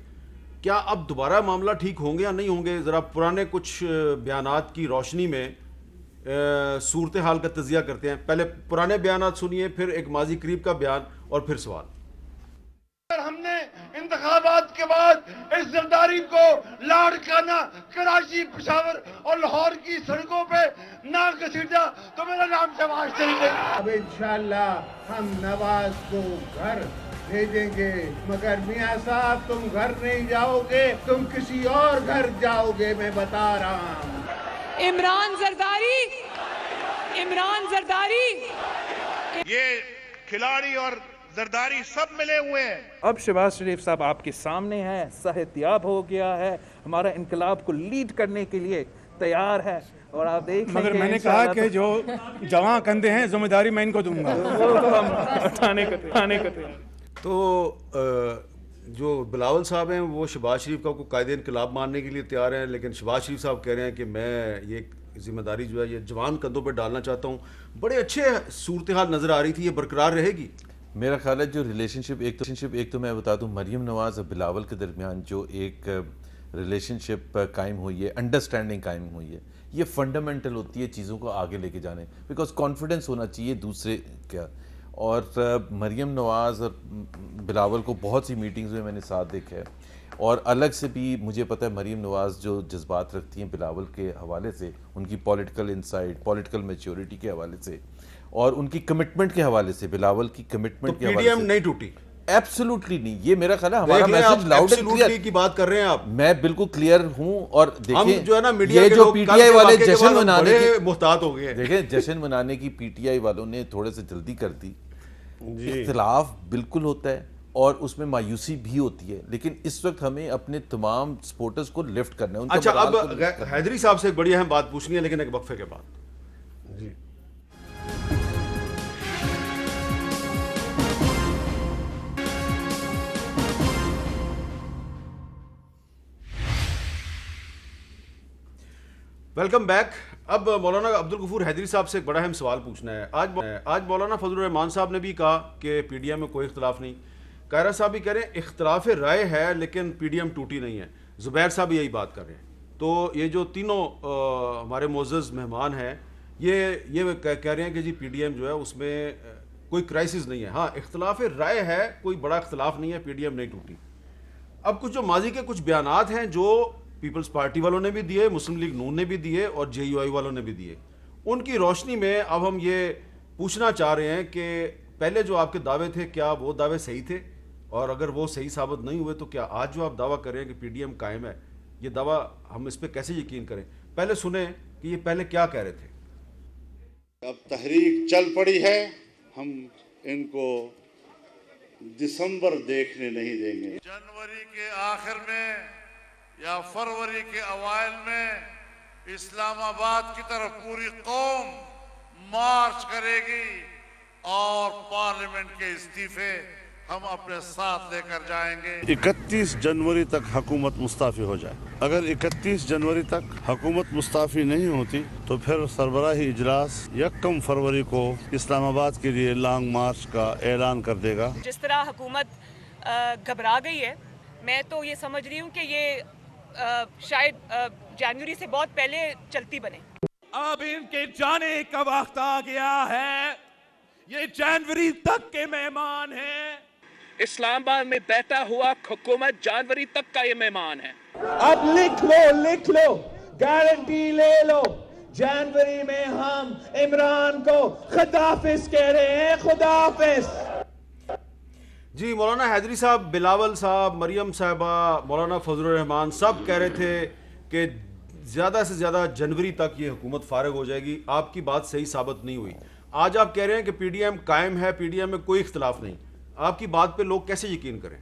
کیا اب دوبارہ معاملہ ٹھیک ہوں گے یا نہیں ہوں گے؟ ذرا پرانے کچھ بیانات کی روشنی میں صورتحال کا تجزیہ کرتے ہیں. پہلے پرانے بیانات سنیے، پھر ایک ماضی قریب کا بیان، اور پھر سوال. ہم انتخابات کے بعد اس زرداری کو لاڑکانہ کراچی، پشاور اور لاہور کی سڑکوں پہ نہ گھسیٹا تو میرا نام شہباز شریف ہے. اب انشاءاللہ ہم نواز کو گھر بھیجیں گے، مگر میاں صاحب تم گھر نہیں جاؤ گے، تم کسی اور گھر جاؤ گے، میں بتا رہا ہوں. عمران زرداری یہ کھلاڑی اور زرداری سب ملے ہوئے ہیں. اب شہباز شریف صاحب آپ کے سامنے ہیں، صحت یاب ہو گیا ہے، ہمارا انقلاب کو لیڈ کرنے کے لیے تیار ہے. اور آپ دیکھ مگر میں نے کہا کہ جو جوان کندھے ہیں ذمہ داری میں ان کو دوں گا. اٹھانے کو تو جو بلاول صاحب ہیں وہ شہباز شریف کا قائد انقلاب ماننے کے لیے تیار ہیں، لیکن شہباز شریف صاحب کہہ رہے ہیں کہ میں یہ ذمہ داری جو ہے یہ جوان کندھوں پہ ڈالنا چاہتا ہوں. بڑے اچھے صورتحال نظر آ رہی تھی، یہ برقرار رہے گی؟ میرا خیال ہے جو ریلیشن شپ ایک تو میں بتا دوں مریم نواز اور بلاول کے درمیان جو ایک ریلیشن شپ قائم ہوئی ہے، انڈرسٹینڈنگ قائم ہوئی ہے، یہ فنڈامنٹل ہوتی ہے چیزوں کو آگے لے کے جانے، بیکاز کانفیڈنس ہونا چاہیے دوسرے کا. اور مریم نواز اور بلاول کو بہت سی میٹنگز میں نے ساتھ دیکھا ہے، اور الگ سے بھی مجھے پتہ ہے مریم نواز جو جذبات رکھتی ہیں بلاول کے حوالے سے، ان کی پولیٹیکل انسائٹ، پولیٹیکل میچورٹی کے حوالے سے اور ان کی کمٹمنٹ کے حوالے سے، بلاول کی کمٹمنٹ کے حوالے سے. پی ڈی ایم نہیں ٹوٹی؟ ایبسولوٹلی نہیں. یہ میرا خیال ہے ہمارا میسج لاؤڈ اینڈ کلیئر کی بات کر رہے ہیں آپ. میں بالکل کلیئر ہوں. اور دیکھیں جو ہے نا میڈیا یہ کے جو لوگ پی ٹی آئی والے جشن منانے کی محتاط ہو گئے، دیکھیں جشن منانے کی پی ٹی آئی والوں نے تھوڑے سے جلدی کر دی. اختلاف بالکل ہوتا ہے اور اس میں مایوسی بھی ہوتی ہے، لیکن اس وقت ہمیں اپنے تمام سپورٹرز کو لفٹ کرنا ہے. اچھا اب حیدری صاحب سے ایک بڑی اہم بات پوچھنی ہے، لیکن ایک وقفے کے بعد. جی ویلکم بیک. اب مولانا عبدالغفور حیدری صاحب سے ایک بڑا اہم سوال پوچھنا ہے. آج مولانا فضل الرحمان صاحب نے بھی کہا کہ پی ڈی ایم میں کوئی اختلاف نہیں. قاہرہ صاحب بھی کہہ رہے ہیں اختلاف رائے ہے لیکن پی ڈی ایم ٹوٹی نہیں ہے. زبیر صاحب بھی یہی بات کر رہے ہیں. تو یہ جو تینوں ہمارے معزز مہمان ہیں یہ کہہ رہے ہیں کہ جی پی ڈی ایم جو ہے اس میں کوئی کرائسس نہیں ہے. ہاں اختلاف رائے ہے، کوئی بڑا اختلاف نہیں ہے، پی ڈی ایم نہیں ٹوٹی. اب کچھ جو ماضی کے کچھ بیانات ہیں جو پیپلز پارٹی والوں نے بھی دیے، مسلم لیگ نون نے بھی دیے اور جے یو آئی والوں نے بھی دیے، ان کی روشنی میں اب ہم یہ پوچھنا چاہ رہے ہیں کہ پہلے جو آپ کے دعوے تھے کیا وہ دعوے صحیح تھے، اور اگر وہ صحیح ثابت نہیں ہوئے تو کیا آج جو آپ دعویٰ کر رہے ہیں کہ پی ڈی ایم قائم ہے، یہ دعویٰ ہم اس پہ کیسے یقین کریں؟ پہلے سنیں کہ یہ پہلے کیا کہہ رہے تھے. اب تحریک چل پڑی ہے، ہم ان کو دسمبر دیکھنے نہیں دیں گے. جنوری کے آخر میں یا فروری کے اوائل میں اسلام آباد کی طرف پوری قوم مارچ کرے گی اور پارلیمنٹ کے استعفے ہم اپنے ساتھ لے کر جائیں گے. 31 جنوری تک حکومت مستعفی ہو جائے. اگر 31 جنوری تک حکومت مستعفی نہیں ہوتی تو پھر سربراہی اجلاس 1 فروری کو اسلام آباد کے لیے لانگ مارچ کا اعلان کر دے گا. جس طرح حکومت گھبرا گئی ہے، میں تو یہ سمجھ رہی ہوں کہ یہ شاید جنوری سے بہت پہلے چلتی بنے. اب ان کے جانے کا وقت آ گیا ہے. یہ جنوری تک کے مہمان ہیں. اسلام آباد میں بیٹھا ہوا حکومت جنوری تک کا یہ مہمان ہے. اب لکھ لو گارنٹی لے لو، جنوری میں ہم عمران کو خداحافظ کہہ رہے ہیں. خداحافظ. جی مولانا حیدری صاحب، بلاول صاحب، مریم صاحبہ، مولانا فضل الرحمان سب کہہ رہے تھے کہ زیادہ سے زیادہ جنوری تک یہ حکومت فارغ ہو جائے گی. آپ کی بات صحیح ثابت نہیں ہوئی. آج آپ کہہ رہے ہیں کہ پی ڈی ایم قائم ہے، پی ڈی ایم میں کوئی اختلاف نہیں. آپ کی بات پہ لوگ کیسے یقین کریں؟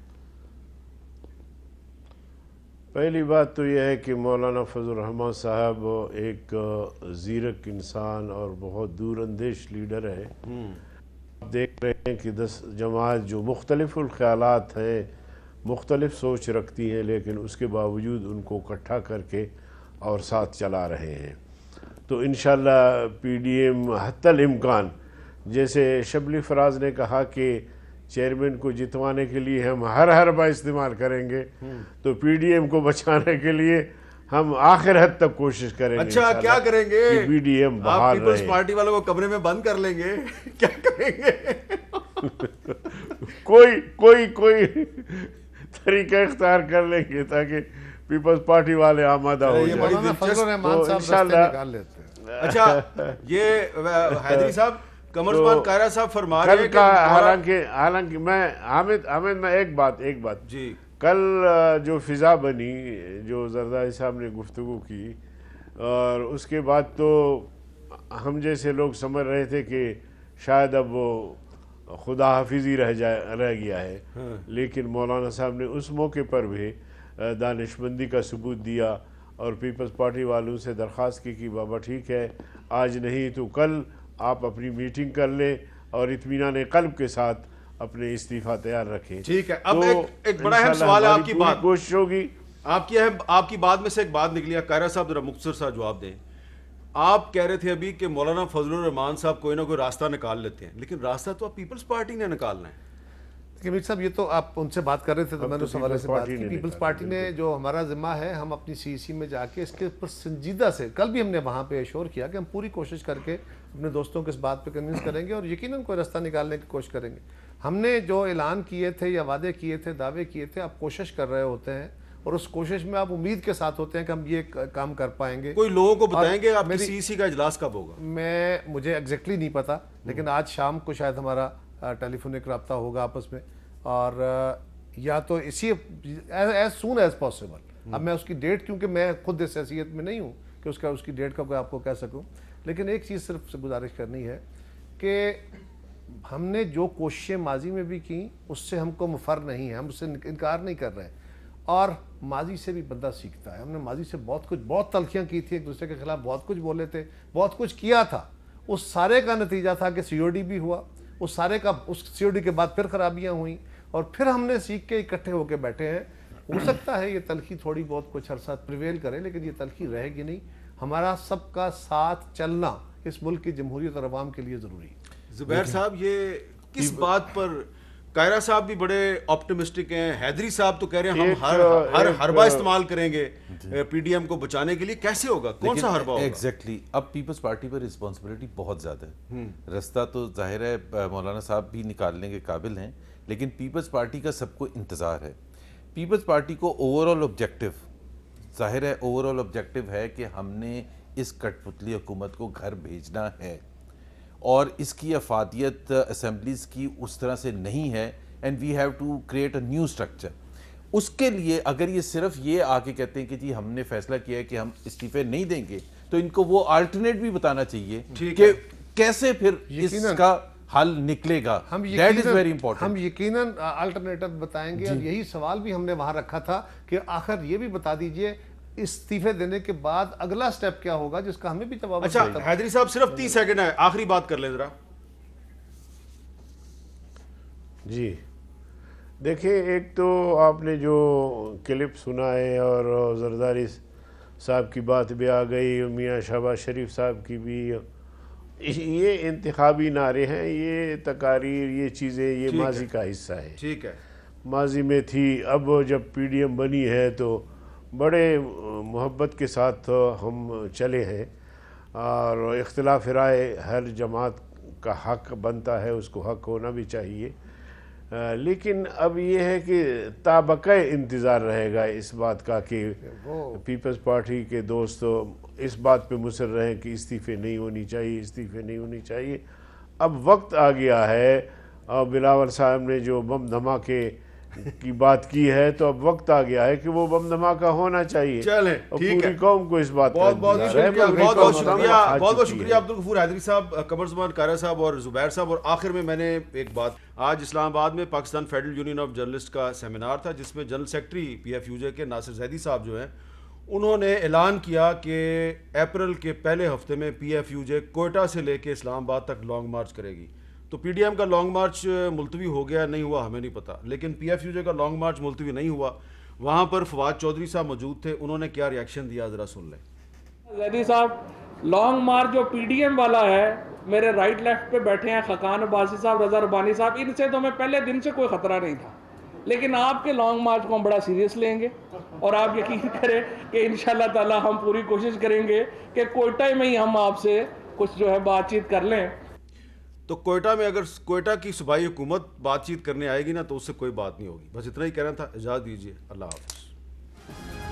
پہلی بات تو یہ ہے کہ مولانا فضل الرحمان صاحب ایک زیرک انسان اور بہت دور اندیش لیڈر ہے. دیکھ رہے ہیں کہ 10 جماعت جو مختلف الخیالات ہیں، مختلف سوچ رکھتی ہیں، لیکن اس کے باوجود ان کو اکٹھا کر کے اور ساتھ چلا رہے ہیں. تو انشاءاللہ پی ڈی ایم حتی الامکان، جیسے شبلی فراز نے کہا کہ چیئرمین کو جتوانے کے لیے ہم ہر حربہ استعمال کریں گے، تو پی ڈی ایم کو بچانے کے لیے ہم آخر حد تک کوشش کریں گے. اچھا کیا کریں گے؟ پی ڈی ایم آپ بحال پیپلز رہے. پارٹی والوں کو کمرے میں بند کر لیں گے؟ کیا کریں گے؟ کوئی طریقہ اختیار کر لیں گے تاکہ پیپلز پارٹی والے آمادہ ہو یہ بڑی جائیں. فضل الرحمان صاحب انشاءاللہ نکال لیتے ہیں. اچھا یہ حیدری صاحب قمرزمان قاہرہ صاحب فرما رہے ہیں کہ حالانکہ میں حامد میں ایک بات جی کل جو فضا بنی جو زرداری صاحب نے گفتگو کی اور اس کے بعد تو ہم جیسے لوگ سمجھ رہے تھے کہ شاید اب وہ خدا حافظی رہ گیا ہے, لیکن مولانا صاحب نے اس موقع پر بھی دانشمندی کا ثبوت دیا اور پیپلز پارٹی والوں سے درخواست کی کہ بابا ٹھیک ہے آج نہیں تو کل آپ اپنی میٹنگ کر لیں اور اطمینان قلب کے ساتھ اپنے استعفیٰ تیار رکھیں. ٹھیک ہے. اب ایک بڑا اہم سوال ہے آپ کی بات کوشش ہوگی آپ کی بات میں سے ایک بات نکلی ہے. قاہرہ صاحب ذرا مختصر سا جواب دیں. آپ کہہ رہے تھے ابھی کہ مولانا فضل الرحمان صاحب کوئی نہ کوئی راستہ نکال لیتے ہیں, لیکن راستہ تو آپ پیپلز پارٹی نے نکالنا ہے. کہ میر صاحب یہ تو آپ ان سے بات کر رہے تھے تو میں نے اس حوالے سے بات کی. پیپلز پارٹی نے جو ہمارا ذمہ ہے ہم اپنی سی سی میں جا کے اس کے اوپر سنجیدہ سے, کل بھی ہم نے وہاں پہ اشور کیا کہ ہم پوری کوشش کر کے اپنے دوستوں کو اس بات پہ کنونس کریں گے اور یقیناً کوئی راستہ نکالنے کی کوشش کریں گے. ہم نے جو اعلان کیے تھے یا وعدے کیے تھے دعوے کیے تھے آپ کوشش کر رہے ہوتے ہیں اور اس کوشش میں آپ امید کے ساتھ ہوتے ہیں کہ ہم یہ کام کر پائیں گے. کوئی لوگوں کو بتائیں گے آپ کی سی سی کا اجلاس کب ہوگا؟ مجھے ایگزیکٹلی نہیں پتا, لیکن آج شام کو شاید ہمارا ٹیلی فونک رابطہ ہوگا آپس میں, اور یا تو اسی ایز سون ایز پاسبل. اب میں اس کی ڈیٹ, کیونکہ میں خود اس حیثیت میں نہیں ہوں کہ اس کی ڈیٹ کا کوئی آپ کو کہہ سکوں, لیکن ایک چیز صرف سے گزارش کرنی ہے کہ ہم نے جو کوششیں ماضی میں بھی کی اس سے ہم کو مفر نہیں ہے, ہم اس سے انکار نہیں کر رہے, اور ماضی سے بھی بندہ سیکھتا ہے. ہم نے ماضی سے بہت تلخیاں کی تھی, ایک دوسرے کے خلاف بہت کچھ بولے تھے, بہت کچھ کیا تھا. اس سارے کا نتیجہ تھا کہ سی او ڈی بھی ہوا, اس سی او ڈی کے بعد پھر خرابیاں ہوئیں, اور پھر ہم نے سیکھ کے اکٹھے ہو کے بیٹھے ہیں. ہو سکتا ہے یہ تلخی تھوڑی بہت کچھ عرصہ پریویل کرے, لیکن یہ تلخی رہے گی نہیں. ہمارا سب کا ساتھ چلنا اس ملک کی جمہوریت اور عوام کے لیے ضروری ہے. زبیر صاحب یہ کس بات پر, قاہرہ صاحب بھی بڑے آپٹیمسٹک ہیں, حیدری صاحب تو کہہ رہے ہیں ہم ہر حربہ استعمال کریں گے پی ڈی ایم کو بچانے کے لیے. کیسے ہوگا, کون سا حربہ ہوگا؟ ایگزیکٹلی اب پیپلز پارٹی پر رسپانسبلٹی بہت زیادہ ہے. رستہ تو ظاہر ہے مولانا صاحب بھی نکالنے کے قابل ہیں, لیکن پیپلز پارٹی کا سب کو انتظار ہے. پیپلز پارٹی کو اوور آل آبجیکٹو ظاہر ہے, اوور آل آبجیکٹو ہے کہ ہم نے اس کٹ پتلی حکومت کو گھر بھیجنا ہے, اور اس کی افادیت اسمبلیز کی اس طرح سے نہیں ہے, and we have to create a new structure. اس کے لیے اگر یہ صرف یہ آ کے کہتے ہیں کہ جی ہم نے فیصلہ کیا ہے کہ ہم استعفے نہیں دیں گے, تو ان کو وہ آلٹرنیٹ بھی بتانا چاہیے کہ کیسے پھر اس کا حل نکلے گا. That is very important. ہم یقیناً آلٹرنیٹو بتائیں گے, اور یہی سوال بھی ہم نے وہاں رکھا تھا کہ آخر یہ بھی بتا دیجئے استعفے دینے کے بعد اگلا سٹیپ کیا ہوگا, جس کا ہمیں بھی جواب. اچھا حیدری صاحب صرف 30 سیکنڈ ہے, آخری بات کر لیں ذرا. جی دیکھیں, ایک تو آپ نے جو کلپ سنا ہے اور زرداری صاحب کی بات بھی آ گئی, میاں شہباز شریف صاحب کی بھی, یہ انتخابی نعرے ہیں, یہ تقاریر, یہ چیزیں, یہ ماضی کا حصہ ہے. ٹھیک ہے, ماضی میں تھی. اب جب پی ڈی ایم بنی ہے تو بڑے محبت کے ساتھ ہم چلے ہیں, اور اختلاف رائے ہر جماعت کا حق بنتا ہے, اس کو حق ہونا بھی چاہیے. لیکن اب یہ ہے کہ تابقہ انتظار رہے گا اس بات کا کہ پیپلز پارٹی کے دوست اس بات پہ مصر رہیں کہ استعفے نہیں ہونی چاہیے, استعفے نہیں ہونی چاہیے. اب وقت آ گیا ہے, اور بلاول صاحب نے جو بم دھماکے کی بات کی ہے, تو اب وقت آ گیا ہے کہ وہ بم دھماکہ ہونا چاہیے. چلیں ٹھیک ہے, پوری قوم کو اس بات کا بہت بہت شکریہ عبدالغفور حیدری صاحب, قمرزمان قاہرہ صاحب اور زبیر صاحب. اور آخر میں نے ایک بات, آج اسلام آباد میں Pakistan federal union of journalist کا سیمینار تھا, جس میں general secretary P F U J کے ناصر زیدی صاحب جو ہیں, انہوں نے اعلان کیا کہ اپریل کے پہلے ہفتے میں پی ایف یو جے کوئٹہ سے لے کے اسلام آباد تک لانگ مارچ کرے گی. تو پی ڈی ایم کا لانگ مارچ ملتوی ہو گیا, نہیں ہوا ہمیں نہیں پتا, لیکن پی ایف یو جے کا لانگ مارچ ملتوی نہیں ہوا. وہاں پر فواد چودھری صاحب موجود تھے, انہوں نے کیا ریاکشن دیا ذرا سن لیں. زیدی صاحب, لانگ مارچ جو پی ڈی ایم والا ہے, میرے رائٹ لیفٹ پہ بیٹھے ہیں خاقان عباسی صاحب, رضا ربانی صاحب, ان سے تو میں پہلے دن سے کوئی خطرہ نہیں تھا, لیکن آپ کے لانگ مارچ کو ہم بڑا سیریس لیں گے, اور آپ یقین کریں کہ انشاءاللہ تعالی ہم پوری کوشش کریں گے کہ کوئٹہ میں ہی ہم آپ سے کچھ جو ہے بات چیت کر لیں. تو کوئٹہ میں اگر کوئٹہ کی صوبائی حکومت بات چیت کرنے آئے گی نا تو اس سے کوئی بات نہیں ہوگی. بس اتنا ہی کہنا تھا. اجازت دیجیے. اللہ حافظ.